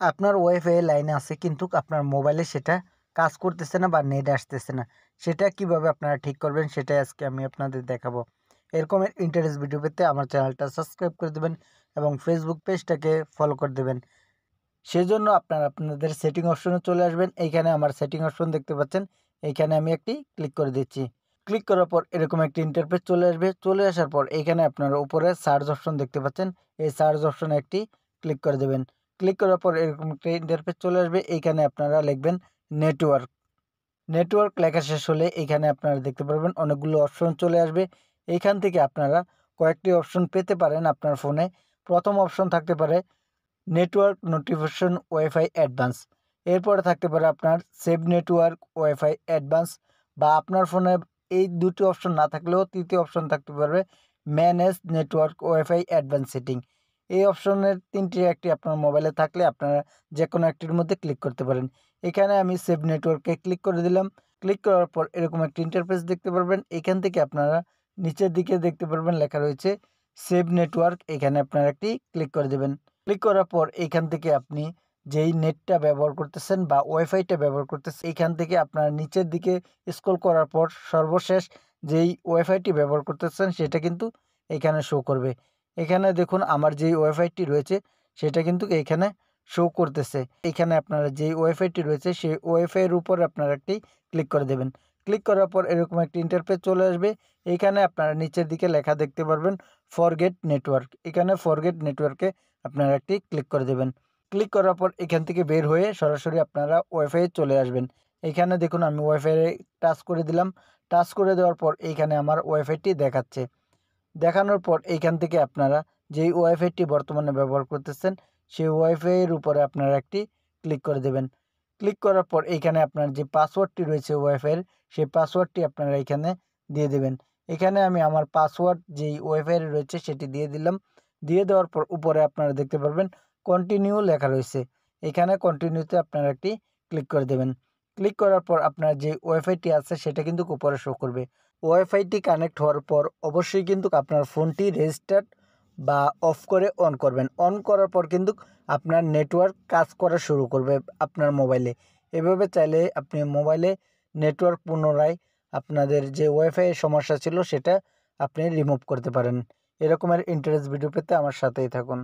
আপনার ওয়াইফাই লাইনে আছে কিন্তু আপনার মোবাইলে সেটা কাজ করতেছে না বা নেট আসতেছে না। সেটা কিভাবে আপনারা ঠিক করবেন সেটাই আজকে আমি আপনাদের দেখাবো। এরকমের ইন্টারেস্ট ভিডিও পেতে আমার চ্যানেলটা সাবস্ক্রাইব করে দেবেন এবং ফেসবুক পেজটাকে ফলো করে দেবেন। সেজন্য আপনারা আপনাদের সেটিং অপশনে চলে আসবেন। এইখানে আমার সেটিং অপশন দেখতে পাচ্ছেন। এইখানে আমি একটি ক্লিক করে দিচ্ছি। ক্লিক করার পর এরকম একটি ইন্টারফেস চলে আসবে। চলে আসার পর এইখানে আপনারা উপরে সার্চ অপশন দেখতে পাচ্ছেন। এই সার্চ অপশনে একটি ক্লিক করে দেবেন। ক্লিক করার পর এরকম একটা ইন্টারফেস চলে আসবে। এইখানে আপনারা লিখবেন নেটওয়ার্ক। নেটওয়ার্ক লেখা শেষ হলে এইখানে আপনারা দেখতে পারবেন অনেকগুলো অপশন চলে আসবে। এইখান থেকে আপনারা কয়েকটি অপশন পেতে পারেন আপনার ফোনে। প্রথম অপশন থাকতে পারে নেটওয়ার্ক নোটিফিকেশন ওয়াইফাই অ্যাডভান্স। এরপরে থাকতে পারে আপনার সেভ নেটওয়ার্ক ওয়াইফাই অ্যাডভান্স, বা আপনার ফোনে এই দুটি অপশন না থাকলেও তৃতীয় অপশন থাকতে পারবে manage network wifi advance setting. এই অপশনের তিনটি একটি আপনার মোবাইলে থাকলে আপনারা যে কোনো একটির মধ্যে ক্লিক করতে পারেন। এখানে আমি সেভ নেটওয়ার্কে ক্লিক করে দিলাম। ক্লিক করার পর এরকম একটি ইন্টারফেস দেখতে পারবেন। এখান থেকে আপনারা নিচের দিকে দেখতে পারবেন লেখা রয়েছে সেভ নেটওয়ার্ক। এখানে আপনারা একটি ক্লিক করে দেবেন। ক্লিক করার পর এইখান থেকে আপনি যেই নেটটা ব্যবহার করতেছেন বা ওয়াইফাইটা ব্যবহার করতেছেন এইখান থেকে আপনার নিচের দিকে স্ক্রল করার পর সর্বশেষ যেই ওয়াইফাইটি ব্যবহার করতেছেন সেটা কিন্তু এখানে শো করবে। এখানে দেখুন আমার যেই ওয়াইফাইটি রয়েছে সেটা কিন্তু এইখানে শো করতেছে। এখানে আপনারা যেই ওয়াইফাইটি রয়েছে সেই ওয়াইফাইয়ের উপর আপনারা একটি ক্লিক করে দেবেন। ক্লিক করার পর এরকম একটি ইন্টারফেস চলে আসবে। এইখানে আপনারা নিচের দিকে লেখা দেখতে পারবেন ফরগেট নেটওয়ার্ক। এখানে ফরগেট নেটওয়ার্কে আপনারা একটি ক্লিক করে দেবেন। ক্লিক করার পর এখান থেকে বের হয়ে সরাসরি আপনারা ওয়াইফাইয়ে চলে আসবেন। এইখানে দেখুন আমি ওয়াইফাইয়ে টাচ করে দিলাম। টাচ করে দেওয়ার পর এইখানে আমার ওয়াইফাইটি দেখাচ্ছে। দেখানোর পর এইখান থেকে আপনারা যেই ওয়াইফাইটি বর্তমানে ব্যবহার করতেছেন সেই ওয়াইফাইয়ের উপরে আপনারা একটি ক্লিক করে দেবেন। ক্লিক করার পর এইখানে আপনার যে পাসওয়ার্ডটি রয়েছে ওয়াইফাইয়ের সেই পাসওয়ার্ডটি আপনারা এইখানে দিয়ে দেবেন। এখানে আমি আমার পাসওয়ার্ড যেই ওয়াইফাইয়ের রয়েছে সেটি দিয়ে দিলাম। দিয়ে দেওয়ার পর উপরে আপনারা দেখতে পারবেন কন্টিনিউ লেখা রয়েছে। এখানে কন্টিনিউতে আপনারা একটি ক্লিক করে দেবেন। ক্লিক করার পর আপনার যে ওয়াইফাইটি আছে সেটা কিন্তু উপরে শো করবে। ওয়াইফাইটি কানেক্ট হওয়ার পর অবশ্যই কিন্তু আপনার ফোনটি রেজিস্টার্ড বা অফ করে অন করবেন। অন করার পর কিন্তু আপনার নেটওয়ার্ক কাজ করা শুরু করবে আপনার মোবাইলে। এভাবে চাইলে আপনি মোবাইলে নেটওয়ার্ক পুনরায় আপনাদের যে ওয়াইফাইয়ের সমস্যা ছিল সেটা আপনি রিমুভ করতে পারেন। এরকমের ইন্টারেস্ট ভিডিও পেতে আমার সাথেই থাকুন।